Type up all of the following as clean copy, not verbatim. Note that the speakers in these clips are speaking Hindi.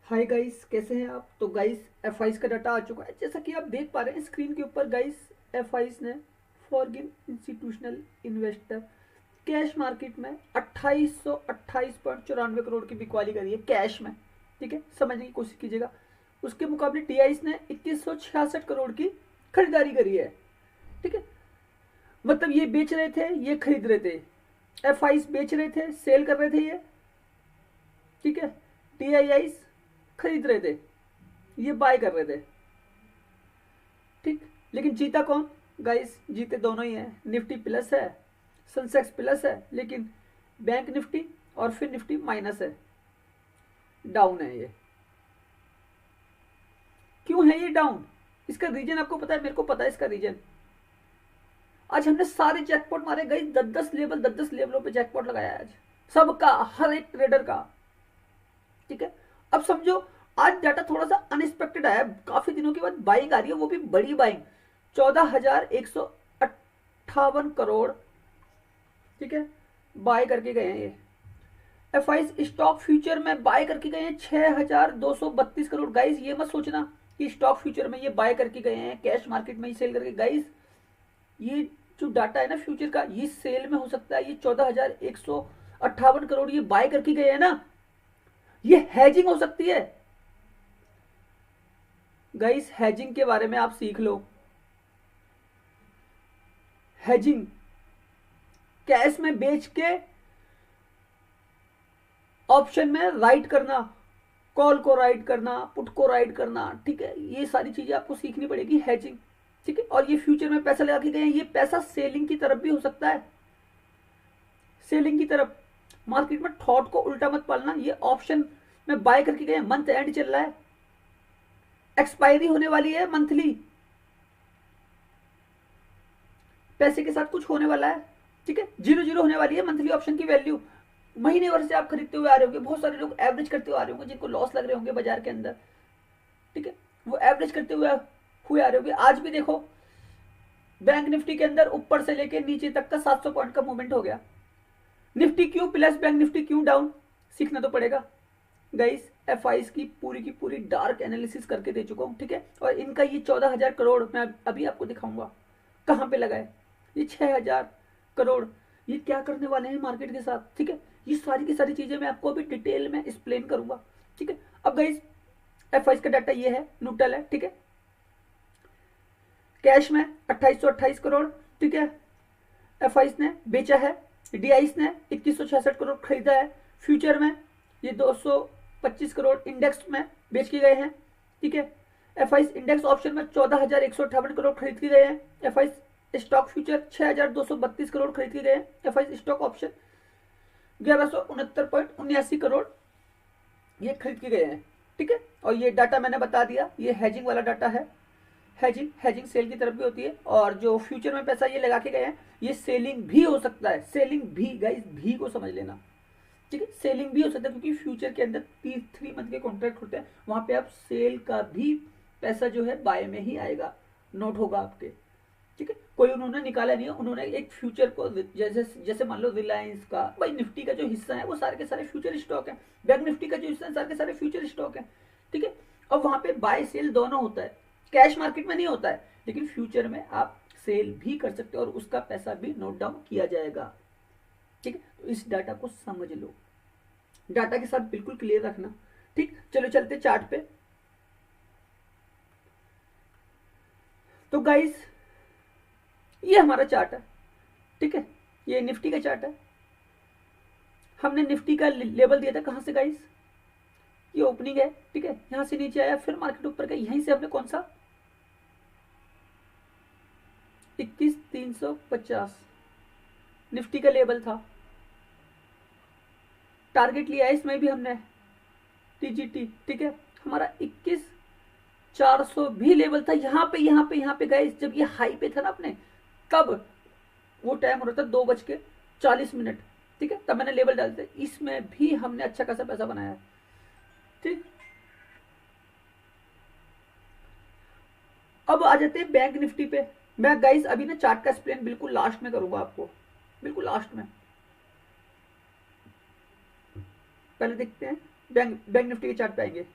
हाय गाइस, कैसे हैं आप। तो गाइस एफ का डाटा आ चुका है। जैसा कि आप देख पा रहे हैं स्क्रीन के ऊपर गाइस, एफ ने फॉरगिन इंस्टीट्यूशनल इन्वेस्टर कैश मार्केट में 2828.94 करोड़ की बिकवाली करी है कैश में। ठीक है, समझने की कोशिश कीजिएगा। उसके मुकाबले टी ने 2166 करोड़ की खरीदारी करी है। ठीक है, मतलब ये बेच रहे थे, ये खरीद रहे थे। एफ बेच रहे थे, सेल कर रहे थे ये। ठीक है, टी खरीद रहे थे, ये बाय कर रहे थे। ठीक, लेकिन जीता कौन गाइस? जीते दोनों ही हैं। निफ्टी प्लस है, सेंसेक्स प्लस है, लेकिन बैंक निफ्टी और फिर निफ्टी माइनस है, डाउन है ये। क्यों है ये डाउन? इसका रीजन आपको पता है, मेरे को पता है इसका रीजन। आज हमने सारे जैकपॉट मारे गई, 10 10 लेवलों पे जैकपॉट लगाया आज, सबका, हर एक ट्रेडर का। ठीक है, अब समझो आज डाटा थोड़ा सा अनएक्सपेक्टेड आया, काफी दिनों के बाद बाइंग आ रही है, वो भी बड़ी बाइंग, 14,158 करोड़। ठीक है, बाय करके गए हैं ये। एफ स्टॉक फ्यूचर में बाय करके गए हैं 6,232 करोड़। गाइस ये मत सोचना कि स्टॉक फ्यूचर में ये बाय करके गए हैं, कैश मार्केट में ही सेल करके। गाइस ये जो डाटा है ना फ्यूचर का, ये सेल में हो सकता है। ये 14,158 करोड़ ये बाय करके गए हैं ना, ये हैजिंग हो सकती है। गाइस हैजिंग के बारे में आप सीख लो। हैजिंग, कैश में बेच के ऑप्शन में राइट करना, कॉल को राइट करना, पुट को राइट करना। ठीक है, ये सारी चीजें आपको सीखनी पड़ेगी, हैजिंग। ठीक है, और ये फ्यूचर में पैसा लगा के गए हैं, ये पैसा सेलिंग की तरफ भी हो सकता है, सेलिंग की तरफ। मार्केट में थॉट को उल्टा मत पालना। ये ऑप्शन में बाय करके गए, मंथ एंड चल रहा है, एक्सपायरी होने वाली है मंथली, पैसे के साथ कुछ होने वाला है। ठीक है, 0 0 होने वाली है मंथली ऑप्शन की वैल्यू। महीने भर से आप खरीदते हुए आ रहे होंगे, बहुत सारे लोग एवरेज करते हुए आ रहे होंगे, जिनको लॉस लग रहे होंगे बाजार के अंदर। ठीक है, वो एवरेज करते हुए आ रहे होंगे। आज भी देखो बैंक निफ्टी के अंदर ऊपर से लेके नीचे तक का 700 पॉइंट का मूवमेंट हो गया। निफ्टी क्यों प्लस, बैंक निफ्टी क्यों डाउन, सीखना तो पड़ेगा। गाइस एफ की पूरी डार्क एनालिसिस करके दे चुका हूँ। ठीक है, और इनका ये 14,000 करोड़ मैं अभी आपको दिखाऊंगा कहाँ पे लगा है। ये 6,000 करोड़ ये क्या करने वाले हैं मार्केट के साथ। ठीक है, ये सारी की सारी चीजें मैं आपको अभी डिटेल में एक्सप्लेन करूंगा। ठीक है, अब गाइस एफ का डाटा ये है, न्यूट्रल है। ठीक है, कैश में 2828 करोड़। ठीक है, एफ ने बेचा है, डी ने 2166 करोड़ खरीदा है। फ्यूचर में ये 225 करोड़ इंडेक्स में बेच के गए हैं। ठीक है, एफ इंडेक्स ऑप्शन में 14,158 करोड़ खरीद के गए हैं। एफ स्टॉक फ्यूचर 6,232 करोड़ खरीद के गए हैं। एफ स्टॉक ऑप्शन 1169.79 करोड़ ये खरीद के गए हैं। ठीक है, और ये डाटा मैंने बता दिया, ये हैजिंग वाला डाटा है। हैजिंग सेल की तरफ भी होती है, और जो फ्यूचर में पैसा ये लगा के गए हैं, ये सेलिंग भी हो सकता है। सेलिंग भी, गाइस भी को समझ लेना। ठीक है, सेलिंग भी हो सकता है, क्योंकि फ्यूचर के अंदर 3 मंथ के कॉन्ट्रैक्ट होते हैं, वहां पे आप सेल का भी पैसा जो है बाय में ही आएगा, नोट होगा आपके। ठीक है, कोई उन्होंने निकाला नहीं है, उन्होंने एक फ्यूचर को, जैसे जैसे मान लो रिलायंस का, भाई निफ्टी का जो हिस्सा है वो सारे के सारे फ्यूचर स्टॉक है, बैंक निफ्टी का जो हिस्सा है सारे के सारे फ्यूचर स्टॉक है। ठीक है, और वहां पे बाय सेल दोनों होता है, कैश मार्केट में नहीं होता है, लेकिन फ्यूचर में आप सेल भी कर सकते हो और उसका पैसा भी नोट डाउन किया जाएगा। ठीक है, तो इस डाटा को समझ लो, डाटा के साथ बिल्कुल क्लियर रखना। ठीक, चलो चलते चार्ट पे। तो गाइस ये हमारा चार्ट है। ठीक है, ये निफ्टी का चार्ट है। हमने निफ्टी का लेवल दिया था कहां से गाइस, ये ओपनिंग है। ठीक है, यहां से नीचे आया, फिर मार्केट ऊपर गया, यहीं से हमने कौन सा 21,350 निफ्टी का लेवल था, टारगेट लिया है इसमें भी हमने टीजीटी। ठीक है, हमारा 21,400 भी लेवल था। यहाँ पे गए जब ये हाई पे था ना अपने, कब वो टाइम हो रहा था 2:40 ठीक है, तब मैंने लेवल डालते, इसमें भी हमने अच्छा खासा पैसा बनाया है। ठीक, अब आ जाते हैं बैंक निफ्टी पे। मैं गाइस अभी ना चार्ट का एक्सप्लेन बिल्कुल लास्ट में करूंगा आपको, बिल्कुल लास्ट में। पहले देखते हैं बैंक निफ्टी के चार्ट पे आएंगे।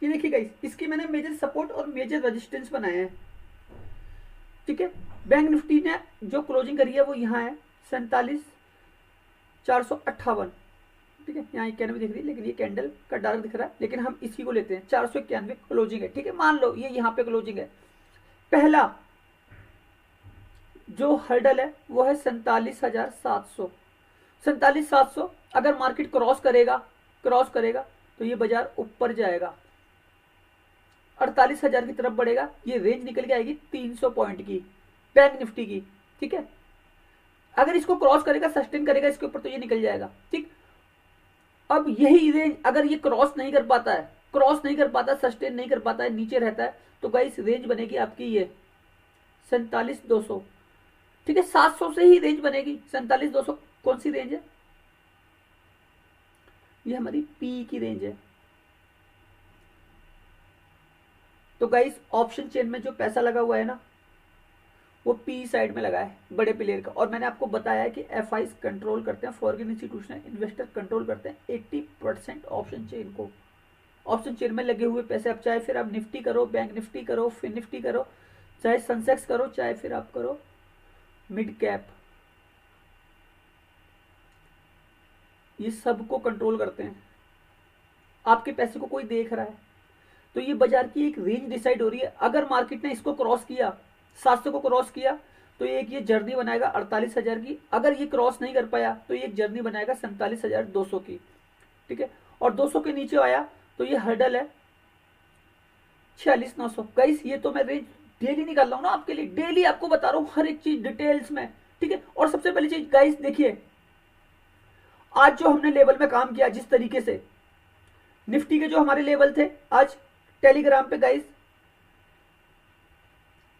ये देखिए गाइस, इसकी मैंने मेजर सपोर्ट और मेजर रेजिस्टेंस बनाए हैं, ठीक है। बैंक निफ्टी ने जो क्लोजिंग करी है वो यहाँ है 47,458, ठीक है। यहाँ 91 दिख रही है, लेकिन ये कैंडल का डार्क दिख रहा है, लेकिन हम इसी को लेते हैं। 491 क्लोजिंग है, ठीक है। मान लो ये यहाँ पे क्लोजिंग है। पहला जो हर्डल है वो है 47,700। 47,700 अगर मार्केट क्रॉस करेगा तो ये बाजार ऊपर जाएगा, 48,000 की तरफ बढ़ेगा। ये रेंज निकल के आएगी 300 पॉइंट की बैंक निफ्टी की, ठीक है। अगर इसको क्रॉस करेगा, सस्टेन करेगा इसके ऊपर, तो ये निकल जाएगा, ठीक। अब यही रेंज अगर ये क्रॉस नहीं कर पाता है, सस्टेन नहीं कर पाता है, नीचे रहता है, तो गाइस रेंज बनेगी आपकी ये 47,200, ठीक है। 700 से ही रेंज बनेगी। 47,200 कौन सी रेंज है? ये हमारी पी की रेंज है। तो गाइस ऑप्शन चेन में जो पैसा लगा हुआ है ना, वो पी साइड में लगा है, बड़े प्लेयर का। और मैंने आपको बताया कि एफआई कंट्रोल करते हैं, फॉरेन इंस्टीट्यूशनल इन्वेस्टर कंट्रोल करते हैं 80% ऑप्शन चेन को। ऑप्शन चेन में लगे हुए पैसे, अब चाहे फिर आप निफ्टी करो, बैंक निफ्टी करो, फिन निफ्टी करो, चाहे सेंसेक्स करो, चाहे फिर आप करो मिड कैप, ये सबको कंट्रोल करते हैं। आपके पैसे को कोई देख रहा है, तो ये बाजार की एक रेंज डिसाइड हो रही है। अगर मार्केट ने इसको क्रॉस किया, 700 को क्रॉस किया, तो एक ये जर्नी बनाएगा 48,000 की। अगर ये क्रॉस नहीं कर पाया तो ये एक जर्नी बनाएगा 47,200 की, ठीक है। और 200 के नीचे आया तो ये हर्डल है 46,900। गाइस ये तो मैं रेंज डेली निकाल रहा हूं ना आपके लिए, डेली आपको बता रहा हूं हर एक चीज डिटेल्स में, ठीक है। और सबसे पहली चीज गाइस देखिए, आज जो हमने लेवल में काम किया, जिस तरीके से निफ्टी के जो हमारे लेवल थे आज टेलीग्राम पे गाइस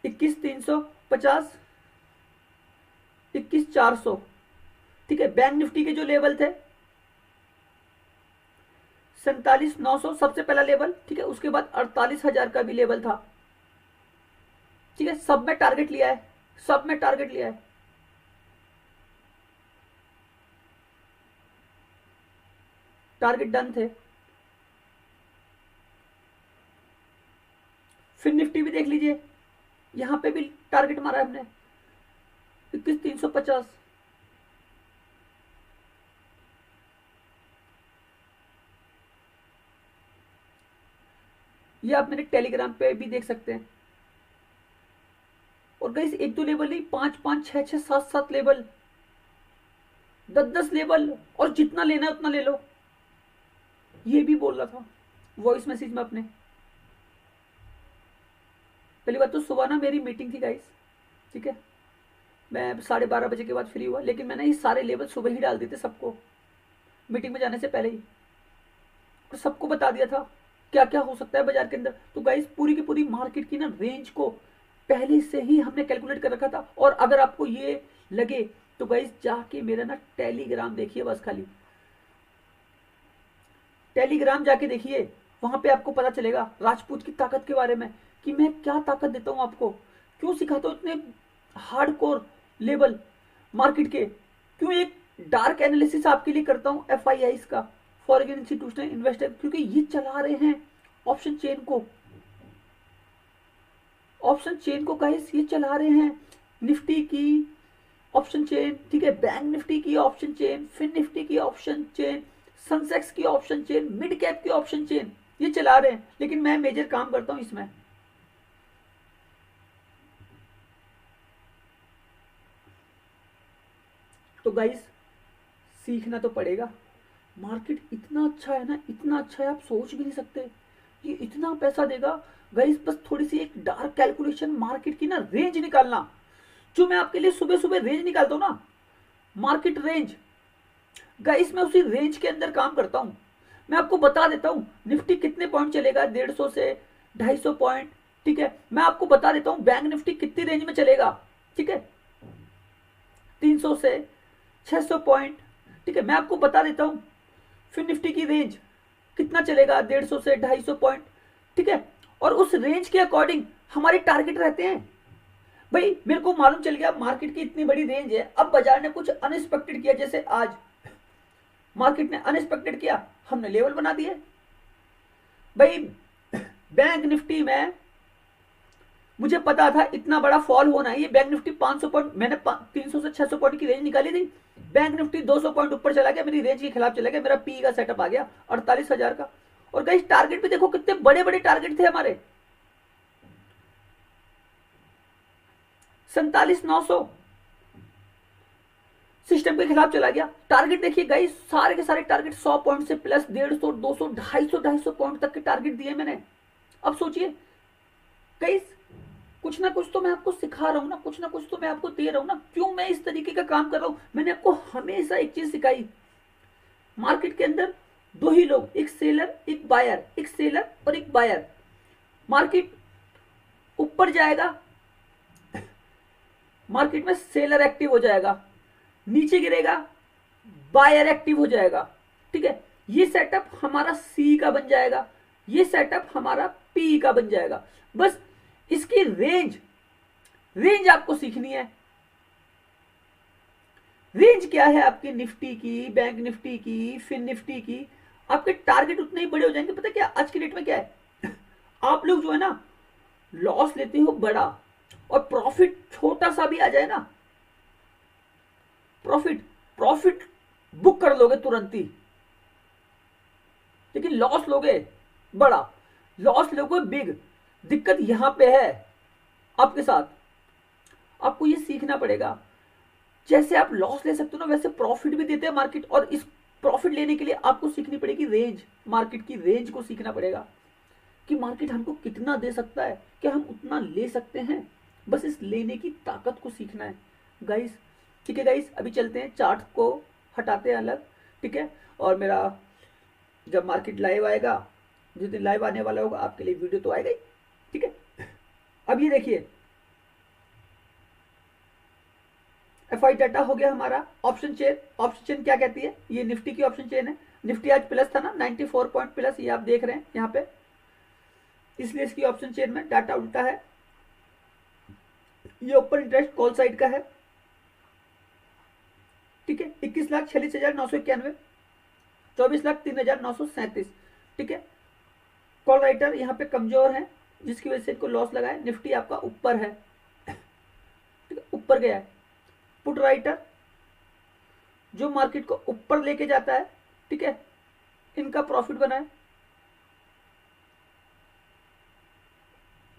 21,350, 21,400, ठीक है। बैंक निफ्टी के जो लेवल थे 47,900 सबसे पहला लेवल, ठीक है। उसके बाद 48,000 का भी लेवल था, ठीक है। सब में टारगेट लिया है, टारगेट डन थे। फिर निफ्टी भी देख लीजिए, यहां पे भी टारगेट मारा है हमने 21,350, ये आप मेरे टेलीग्राम पे भी देख सकते हैं। और गाइस एक दो लेवल नहीं, 5-5, 6-6, 7-7 लेवल, 10-10 लेवल, और जितना लेना है उतना ले लो। ये भी बोल रहा था वॉइस मैसेज में अपने। पहली बात तो सुबह ना मेरी मीटिंग थी गाइस, ठीक है। मैं 12:30 बजे के बाद फ्री हुआ, लेकिन मैंने ये सारे लेवल सुबह ही डाल दिए थे सबको, मीटिंग में जाने से पहले ही, और सबको बता दिया था क्या क्या हो सकता है बाजार के अंदर। तो गाइस पूरी की पूरी मार्केट की ना रेंज को पहले से ही हमने कैलकुलेट कर रखा था। और अगर आपको ये लगे तो गाइस जाके मेरा ना टेलीग्राम देखिए, बस खाली टेलीग्राम जाके देखिए, वहां पे आपको पता चलेगा राजपूत की ताकत के बारे में, कि मैं क्या ताकत देता हूं आपको, क्यों सिखाता हूं इतने हार्डकोर लेवल मार्केट के, क्यों एक डार्क एनालिसिस आपके लिए करता हूं एफआईआई का, फॉरेन इंस्टीट्यूशनल इन्वेस्टर, क्योंकि ये चला रहे हैं ऑप्शन चेन को गाइस, ये चला रहे हैं निफ्टी की ऑप्शन चेन, ठीक है, बैंक निफ्टी की ऑप्शन चेन, फिन निफ्टी की ऑप्शन चेन, सेंसेक्स की ऑप्शन चेन, मिड कैप की ऑप्शन चेन, ये चला रहे हैं। लेकिन मैं मेजर काम करता हूं इसमें। तो गाइस सीखना तो पड़ेगा। मार्केट इतना अच्छा है ना, इतना अच्छा है, आप सोच भी नहीं सकते ये इतना पैसा देगा गाइस। बस थोड़ी सी एक डार्क कैलकुलेशन, मार्केट की ना रेंज निकालना, जो मैं आपके लिए सुबह सुबह रेंज निकालता हूं ना, मार्केट रेंज गाइस, मैं उसी रेंज के अंदर काम करता हूं। मैं आपको बता देता हूं निफ्टी कितने पॉइंट चलेगा, 150 से 250 पॉइंट, ठीक है। मैं आपको बता देता हूं बैंक निफ्टी कितनी रेंज में चलेगा, ठीक है, 300 से 600 पॉइंट, ठीक है। मैं आपको बता देता हूं फिर निफ्टी की रेंज कितना चलेगा, 150 से 250 पॉइंट, ठीक है। और उस रेंज के अकॉर्डिंग हमारे टारगेट रहते हैं। भाई मेरे को मालूम चल गया मार्केट की इतनी बड़ी रेंज है, अब बाजार ने कुछ अनएक्सपेक्टेड किया, जैसे आज मार्केट ने अनएक्सपेक्टेड किया, हमने लेवल बना दिए। भाई बैंक निफ्टी में मुझे पता था इतना बड़ा फॉल होना है। ये बैंक निफ्टी 500 पॉइंट, मैंने 300 से 600 पॉइंट की रेंज निकाली थी, बैंक निफ्टी 200 पॉइंट ऊपर चला गया, मेरी रेंज के खिलाफ चला गया, मेरा पी का सेटअप आ गया 48,000 का। और गाइस टारगेट भी देखो कितने बड़े बड़े टारगेट थे हमारे, 47,900 सिस्टम के खिलाफ चला गया। टारगेट देखिए गाइस, सारे के सारे टारगेट 100 पॉइंट से प्लस, 150, 200, 250 पॉइंट तक के टारगेट दिए मैंने। अब सोचिए गाइस, कुछ ना कुछ तो मैं आपको सिखा रहा हूं ना, कुछ ना कुछ तो मैं आपको दे रहा हूं ना। क्यों मैं इस तरीके का काम कर रहा हूं? मैंने आपको हमेशा एक चीज सिखाई, मार्केट के अंदर दो ही लोग, एक सेलर एक बायर, एक सेलर और एक बायर। मार्केट ऊपर जाएगा, मार्केट में सेलर एक्टिव हो जाएगा, नीचे गिरेगा बायर एक्टिव हो जाएगा। ठीक है, ये सेटअप हमारा सी का बन जाएगा, ये सेटअप हमारा पी का बन जाएगा। बस इसकी रेंज आपको सीखनी है। रेंज क्या है आपकी निफ्टी की, बैंक निफ्टी की, फिन निफ्टी की, आपके टारगेट उतने ही बड़े हो जाएंगे। पता क्या आज की डेट में क्या है, आप लोग जो है ना लॉस लेते हो बड़ा, और प्रॉफिट छोटा सा भी आ जाए ना, प्रॉफिट बुक कर लोगे तुरंत ही, लेकिन लॉस लोगे बड़ा, लॉस लोगे बिग। दिक्कत यहां पे है आपके साथ, आपको ये सीखना पड़ेगा। जैसे आप लॉस ले सकते हो ना, वैसे प्रॉफिट भी देते हैं मार्केट, और इस प्रॉफिट लेने के लिए आपको सीखनी पड़ेगी रेंज, मार्केट की रेंज को सीखना पड़ेगा कि मार्केट हमको कितना दे सकता है, क्या हम उतना ले सकते हैं। बस इस लेने की ताकत को सीखना है गाइस। ठीक है गाइस, अभी चलते हैं, चार्ट को हटाते हैं अलग। ठीक है, और मेरा जब मार्केट लाइव आएगा, जिस दिन लाइव आने वाला होगा आपके लिए वीडियो तो आएगा ही। ठीक है, अब ये देखिए एफआई डाटा हो गया हमारा। ऑप्शन चेन, ऑप्शन चेन क्या कहती है, ये निफ्टी की ऑप्शन चेन है। निफ्टी आज प्लस था ना, 94 पॉइंट प्लस, ये आप देख रहे हैं यहाँ पे, इसलिए इसकी ऑप्शन चेन में डाटा उल्टा है। ये ओपन इंटरेस्ट कॉल साइड का है। ठीक है, 21,46,991, 24,03,937। ठीक है, कॉल राइटर यहाँ पे कमजोर है, जिसकी वजह से इनको लॉस लगा है। निफ्टी आपका ऊपर है, ठीक है, ऊपर गया है। पुट राइटर जो मार्केट को ऊपर लेके जाता है, ठीक है, इनका प्रॉफिट बना है।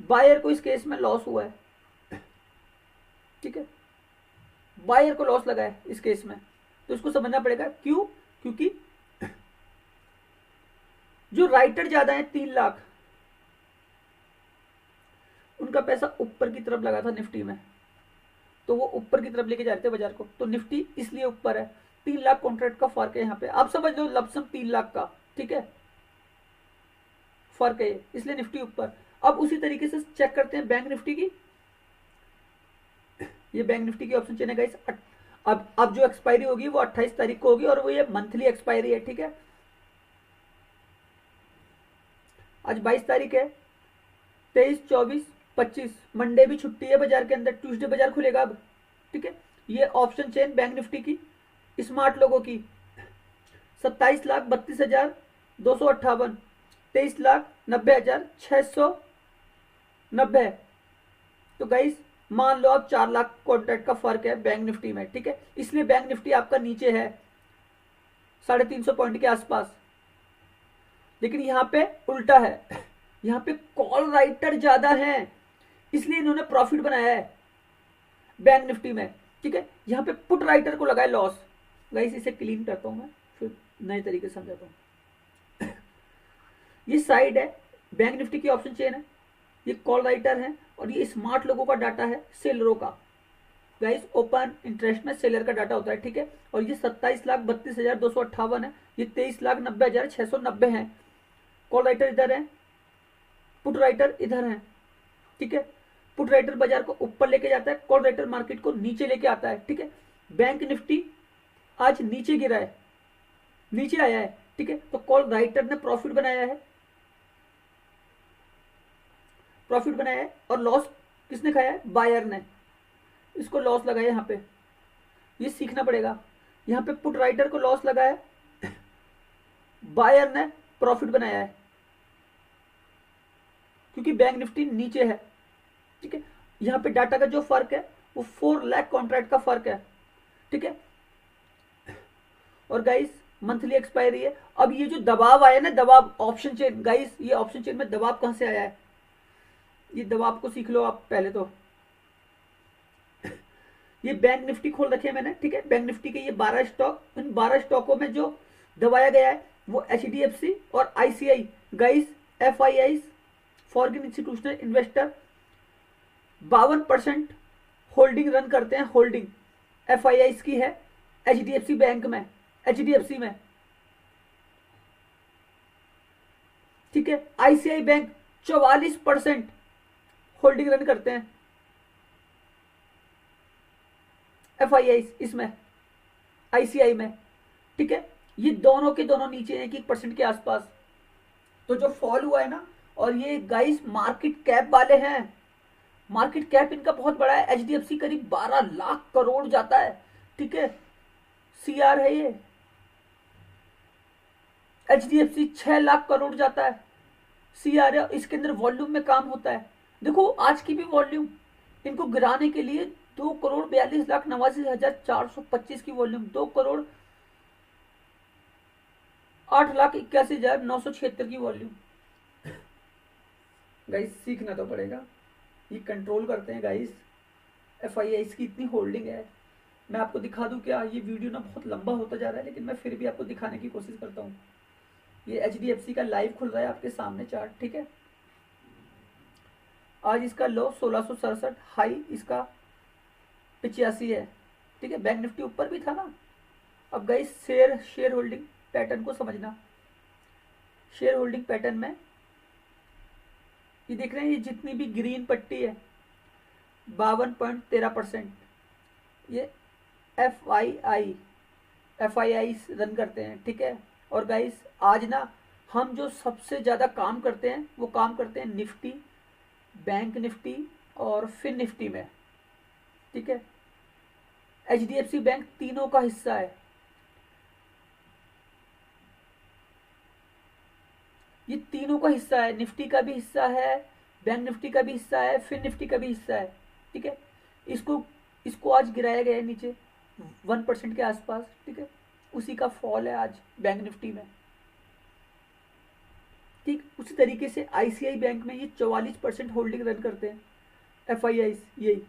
बायर को इस केस में लॉस हुआ है। ठीक है, बायर को लॉस लगा है इस केस में, तो इसको समझना पड़ेगा। क्यों? क्योंकि जो राइटर ज्यादा है 3 लाख, उनका पैसा ऊपर की तरफ लगा था निफ्टी में, तो वो ऊपर की तरफ लेके जा रहे थे बाजार को, तो निफ्टी इसलिए ऊपर है। 3 लाख कॉन्ट्रैक्ट का फर्क है यहाँ पे, आप समझ लो लमसम 3 लाख का, ठीक है, फर्क है, इसलिए निफ्टी ऊपर। अब उसी तरीके से चेक करते हैं बैंक निफ्टी की। ये बैंक निफ्टी की ऑप्शन चेन है गाइस। अब जो एक्सपायरी होगी वो 28 तारीख को होगी, और वो ये मंथली एक्सपायरी है। ठीक है, आज 22 तारीख है, 23, 24, 25 मंडे भी छुट्टी है बाजार के अंदर, ट्यूसडे बाजार खुलेगा अब। ठीक है, ये ऑप्शन चेन बैंक निफ्टी की स्मार्ट लोगों की 27,32,258, 23,90,690। तो गाइस मान लो आप 4 लाख कॉन्ट्रैक्ट का फर्क है बैंक निफ्टी में। ठीक है, इसलिए बैंक निफ्टी आपका नीचे है 350 पॉइंट के आसपास, लेकिन यहां पे उल्टा है, यहां पे कॉल राइटर ज्यादा है, इसलिए इन्होंने प्रॉफिट बनाया है बैंक निफ्टी में। ठीक है, यहां पे पुट राइटर को लगाए लॉस। गाइस इसे क्लीन करता हूं मैं, फिर नए तरीके से समझाता हूं। ये साइड है बैंक निफ्टी की ऑप्शन चेन है, ये कॉल राइटर है, और ये स्मार्ट लोगों का डाटा है, सेलरों का। गाइस ओपन इंटरेस्ट में सेलर का डाटा होता है। ठीक है, और ये 27,32,258 है, ये 23,90,690 है। कॉल राइटर इधर है, पुट राइटर इधर है। ठीक है, पुट राइटर बाजार को ऊपर लेके जाता है, कॉल राइटर मार्केट को नीचे लेके आता है। ठीक है, बैंक निफ्टी आज नीचे गिरा है, नीचे आया है। ठीक है, तो कॉल राइटर ने प्रॉफिट बनाया है, प्रॉफिट बनाया है, और लॉस किसने खाया है? बायर ने, इसको लॉस लगा है यहाँ पे। ये सीखना पड़ेगा, यहाँ पे पुट राइटर को लॉस लगा है, बायर ने प्रॉफिट बनाया है। क्योंकि बैंक निफ्टी नीचे है, ठीक है। यहाँ पे डाटा का जो फर्क है वो 4 लाख कॉन्ट्रैक्ट का फर्क है, ठीक है। और गाइस मंथली एक्सपायरी है। अब ये जो दबाव आया ना, दबाव ऑप्शन चेन, गाइस ये ऑप्शन चेन में दबाव कहां से आया है, ये दबाव को सीख लो आप पहले तो। ये बैंक निफ्टी खोल रखे हैं मैंने, ठीक है। बैंक निफ्टी के ये 12 स्टॉक, इन 12 स्टॉकों में जो दबाया गया है वो HDFC और ICI, guys FIIs foreign institutional investor 52% holding run करते हैं, होल्डिंग FIIs की है HDFC बैंक में, HDFC में, ठीक है। ICI बैंक 44% होल्डिंग रन करते हैं FIIs इसमें, ICI में, ठीक है। ये दोनों के दोनों नीचे हैं, 1% के आसपास। तो जो फॉल हुआ है ना, और ये गाइस मार्केट कैप वाले हैं, मार्केट कैप इनका बहुत बड़ा है। HDFC करीब 12 लाख करोड़ जाता है, ठीक है। CR है ये, HDFC 6 लाख करोड़ जाता है, CR है। इसके अंदर वॉल्यूम में काम होता है। देखो आज की भी वॉल्यूम इनको गिराने के लिए 2,42,89,425 की वॉल्यूम, 2,08,81,976 की वॉल्यूम। गाइस सीखना तो पड़ेगा, ये कंट्रोल करते हैं गाइस। FIIs की इतनी होल्डिंग है। मैं आपको दिखा दूं क्या, ये वीडियो ना बहुत लंबा होता जा रहा है, लेकिन मैं फिर भी आपको दिखाने की कोशिश करता हूँ। ये HDFC का लाइव खुल रहा है आपके सामने चार्ट, ठीक है। आज इसका लो 1667, हाई इसका 85 है, ठीक है। बैंक निफ्टी ऊपर भी था ना। अब गाइस शेयर होल्डिंग पैटर्न को समझना। शेयर होल्डिंग पैटर्न में ये देख रहे हैं, ये जितनी भी ग्रीन पट्टी है 52.13%, ये FII रन करते हैं, ठीक है। और गाइस आज ना हम जो सबसे ज़्यादा काम करते हैं वो काम करते हैं निफ्टी, बैंक निफ्टी और फिन निफ्टी में, ठीक है। HDFC बैंक तीनों का हिस्सा है। ये तीनों का हिस्सा है, निफ्टी का भी हिस्सा है, बैंक निफ्टी का भी हिस्सा है, फिन निफ्टी का भी हिस्सा है, ठीक है। इसको आज गिराया गया है नीचे 1% के आसपास, ठीक है। उसी का फॉल है आज बैंक निफ्टी में, ठीक। उसी तरीके से ICI बैंक में ये 44% होल्डिंग रन करते हैं FIIs, यही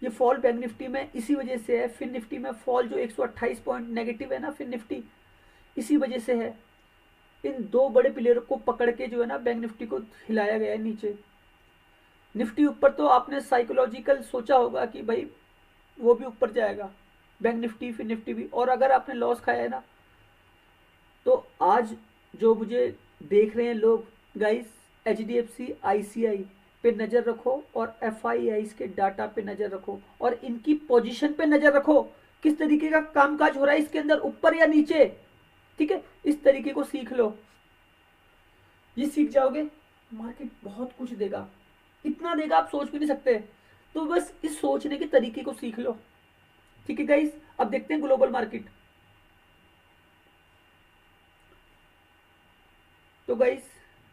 ये फॉल बैंक निफ्टी में इसी वजह से है। फिन निफ्टी में फॉल जो 128 पॉइंट नेगेटिव है ना फिन निफ्टी, इसी वजह से है। इन दो बड़े प्लेयर को पकड़ के जो है ना बैंक निफ्टी को हिलाया गया है नीचे। निफ्टी ऊपर तो आपने साइकोलॉजिकल सोचा होगा कि भाई वो भी ऊपर जाएगा, बैंक निफ्टी फिन निफ्टी भी। और अगर आपने लॉस खाया है ना, तो आज जो मुझे देख रहे हैं लोग, गाइस HDFC ICI पे नज़र रखो और FIIs के डाटा पे नज़र रखो और इनकी पोजीशन पे नज़र रखो, किस तरीके का कामकाज हो रहा है इसके अंदर, ऊपर या नीचे, ठीक है। इस तरीके को सीख लो, ये सीख जाओगे मार्केट बहुत कुछ देगा, इतना देगा आप सोच भी नहीं सकते। तो बस इस सोचने के तरीके को सीख लो, ठीक है गाइस। अब देखते हैं ग्लोबल मार्केट। तो गाइस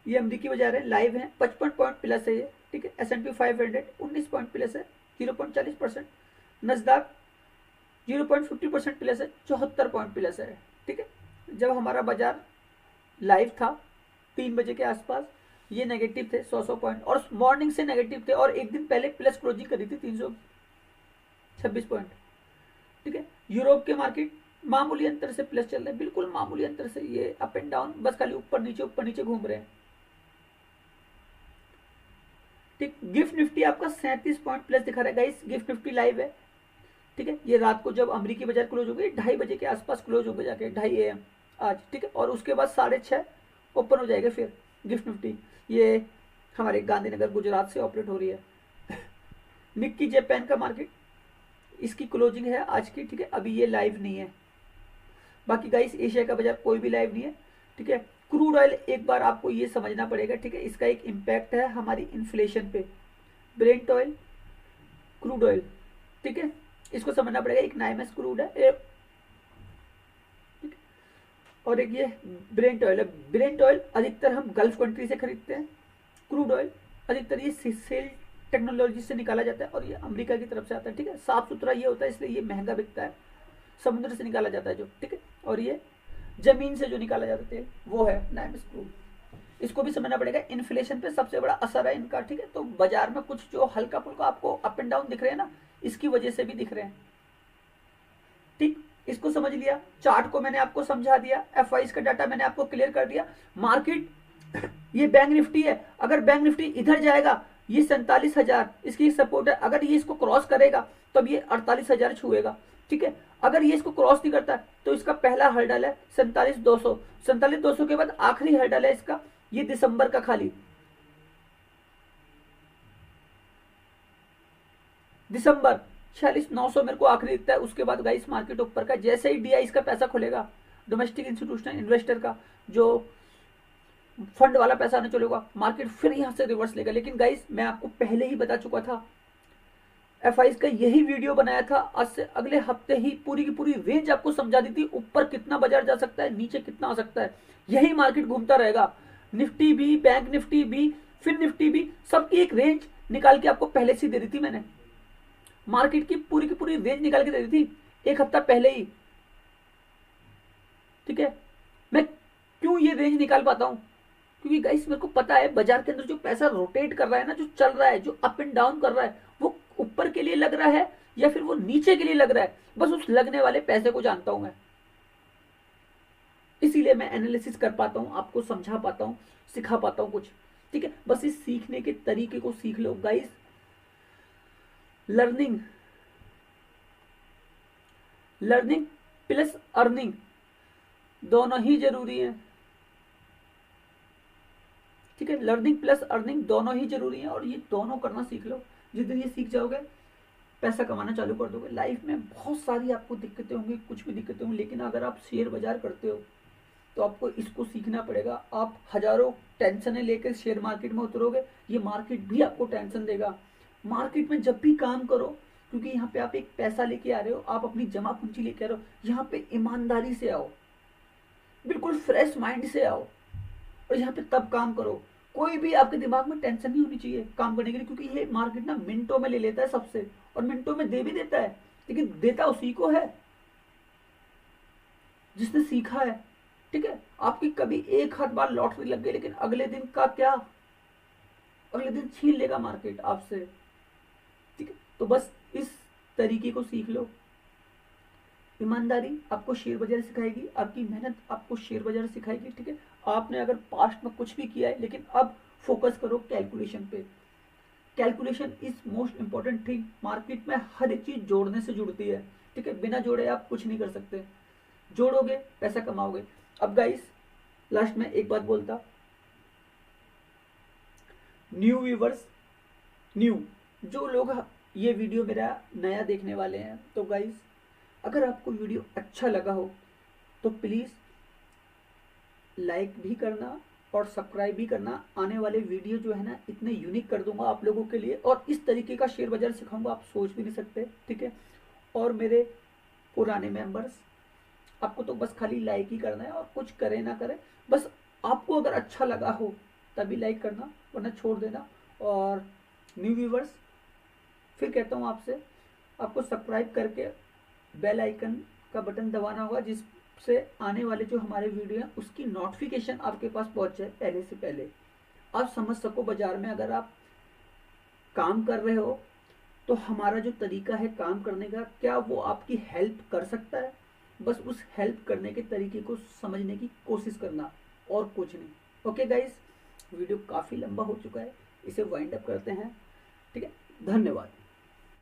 ये अमेरिकी बाजार है, लाइव है, 55 पॉइंट प्लस है ये, ठीक है। S&P 500 19 पॉइंट प्लस है, 0.40%। नस्दाक 0.50% प्लस है, 74 पॉइंट प्लस है, ठीक है। जब हमारा बाजार लाइव था 3 बजे के आसपास, ये नेगेटिव थे 100 पॉइंट, और मॉर्निंग से नेगेटिव थे, और एक दिन पहले प्लस क्लोजिंग करी थी 326 पॉइंट, ठीक है। यूरोप के मार्केट मामूली अंतर से प्लस चल रहे हैं, बिल्कुल मामूली अंतर से, ये अप एंड डाउन बस खाली ऊपर नीचे घूम रहे हैं, ठीक। गिफ्ट निफ्टी आपका 37 पॉइंट प्लस दिखा रहा है गाइस, गिफ्ट निफ्टी लाइव है, ठीक है। ये रात को जब अमेरिकी बाजार क्लोज हो गई 2:30 बजे के आसपास क्लोज हो गया जाके, 2:30 AM आज, ठीक है। और उसके बाद 6:30 ओपन हो जाएगा फिर गिफ्ट निफ्टी। ये हमारे गांधीनगर गुजरात से ऑपरेट हो रही है। निक्की जापान का मार्केट, इसकी क्लोजिंग है आज की, ठीक है। अभी ये लाइव नहीं है। बाकी गाइस एशिया का बाजार कोई भी लाइव नहीं है, ठीक है। क्रूड ऑयल एक बार आपको ये समझना पड़ेगा, ठीक है। इसका एक इम्पैक्ट है हमारी इन्फ्लेशन पे, ब्रेंट ऑयल, क्रूड ऑयल, ठीक है। इसको समझना पड़ेगा, एक नाइमस क्रूड है, और एक ये ब्रेंट ऑयल है। ब्रेंट ऑयल अधिकतर हम गल्फ कंट्री से खरीदते हैं। क्रूड ऑयल अधिकतर ये सेल टेक्नोलॉजी से निकाला जाता है और ये अमेरिका की तरफ से आता है, ठीक है। साफ सुथरा ये होता है, इसलिए ये महंगा बिकता है। समुद्र से निकाला जाता है जो, ठीक है। और ये जमीन से जो निकाला जाता है तेल, वो है नाइमस क्रूड। इसको भी समझना पड़ेगा, इन्फ्लेशन पे सबसे बड़ा असर है इनका, ठीक है। तो बाजार में कुछ जो हल्का फुल्का आपको अप एंड डाउन दिख रहे हैं ना, इसकी वजह से भी दिख रहे हैं, ठीक। इसको समझ लिया, चार्ट को मैंने आपको समझा दिया, एफ का डाटा मैंने आपको क्लियर कर दिया। मार्केट ये बैंक निफ्टी है, अगर बैंक निफ्टी इधर जाएगा, ये 47,000 इसकी सपोर्ट है, अगर ये इसको क्रॉस करेगा तब ये 48,000 छुएगा, ठीक है। अगर ये इसको क्रॉस नहीं करता तो इसका पहला हर्डल है 47,200। 47,200 के बाद आखिरी हर्डल है इसका ये दिसंबर का खाली, दिसंबर 46,900 मेरे को आखिरी दिखता है। उसके बाद गाइस मार्केट ऊपर का, जैसे ही डीआई का पैसा खुलेगा, डोमेस्टिक इंस्टीट्यूशनल इन्वेस्टर का जो फंड वाला पैसा आने चलेगा, मार्केट फिर यहां से रिवर्स लेगा। लेकिन गाइस मैं आपको पहले ही बता चुका था, एफ का यही वीडियो बनाया था, आज से अगले हफ्ते ही पूरी की पूरी रेंज आपको समझा दी थी, ऊपर कितना बाजार जा सकता है, नीचे कितना आ सकता है, यही मार्केट घूमता रहेगा। निफ्टी भी, बैंक निफ्टी भी, फिर निफ्टी भी, सबकी एक रेंज निकाल के आपको पहले से दे दी थी मैंने। मार्केट की पूरी रेंज निकाल के दे दी थी एक हफ्ता पहले ही, ठीक है। मैं क्यों ये रेंज निकाल पाता हूं, क्योंकि गाइस मेरे को पता है बाजार के अंदर जो पैसा रोटेट कर रहा है ना, जो चल रहा है, जो अप एंड डाउन कर रहा है, वो ऊपर के लिए लग रहा है या फिर वो नीचे के लिए लग रहा है, बस उस लगने वाले पैसे को जानता हूं मैं। इसीलिए मैं एनालिसिस कर पाता हूं, आपको समझा पाता हूं, सिखा पाता हूं कुछ, ठीक है। बस इस सीखने के तरीके को सीख लो गाइस। लर्निंग प्लस अर्निंग दोनों ही जरूरी है, ठीक है। लर्निंग प्लस अर्निंग दोनों ही जरूरी है और ये दोनों करना सीख लो। जिस दिन ये सीख जाओगे, पैसा कमाना चालू कर दोगे। लाइफ में बहुत सारी आपको दिक्कतें होंगी, कुछ भी दिक्कतें होंगी, लेकिन अगर आप शेयर बाजार करते हो तो आपको इसको सीखना पड़ेगा। आप हजारों टेंशनें लेकर शेयर मार्केट में उतरोगे, ये मार्केट भी आपको टेंशन देगा। मार्केट में जब भी काम करो, क्योंकि यहाँ पे आप एक पैसा लेके आ रहे हो, आप अपनी जमा पूंजी लेके आ रहे हो, यहाँ पे ईमानदारी से आओ, बिल्कुल फ्रेश माइंड से आओ और यहाँ पे तब काम करो। कोई भी आपके दिमाग में टेंशन नहीं होनी चाहिए काम करने के लिए, क्योंकि ये मार्केट ना मिनटों में ले लेता है सबसे, और मिनटों में दे भी देता है, लेकिन देता उसी को है जिसने सीखा है, ठीक है। आपकी कभी एक हाथ बार लॉटरी लग गई, लेकिन अगले दिन का क्या, अगले दिन छीन लेगा मार्केट आपसे, ठीक है। तो बस इस तरीके को सीख लो। ईमानदारी आपको शेयर बाजार सिखाएगी, आपकी मेहनत आपको शेयर बाजार सिखाएगी, ठीक है। आपने अगर पास्ट में कुछ भी किया है, लेकिन अब फोकस करो कैलकुलेशन पे। Calculation is most important thing. Market में हर एक चीज जोड़ने से जुड़ती है, ठीक है। बिना जोड़े आप कुछ नहीं कर सकते, जोड़ोगे पैसा कमाओगे। अब गाइस लास्ट में एक बात बोलता, न्यू व्यूवर्स, न्यू जो लोग ये वीडियो मेरा नया देखने वाले हैं, तो गाइस अगर आपको वीडियो अच्छा लगा हो तो प्लीज लाइक भी करना और सब्सक्राइब भी करना। आने वाले वीडियो जो है ना, इतने यूनिक कर दूंगा आप लोगों के लिए, और इस तरीके का शेयर बाजार सिखाऊंगा आप सोच भी नहीं सकते, ठीक है। और मेरे पुराने मेंबर्स, आपको तो बस खाली लाइक ही करना है, और कुछ करे ना करे, बस आपको अगर अच्छा लगा हो तभी लाइक करना, वरना छोड़ देना। और न्यू व्यूवर्स फिर कहता हूँ आपसे, आपको सब्सक्राइब करके बेल आइकन का बटन दबाना होगा, जिससे आने वाले जो हमारे वीडियो हैं उसकी नोटिफिकेशन आपके पास पहुंच जाए पहले से पहले। आप समझ सको बाजार में अगर आप काम कर रहे हो तो हमारा जो तरीका है काम करने का, क्या वो आपकी हेल्प कर सकता है। बस उस हेल्प करने के तरीके को समझने की कोशिश करना, और कुछ नहीं। ओके गाइस, वीडियो काफ़ी लंबा हो चुका है, इसे वाइंड अप करते हैं, ठीक है। धन्यवाद।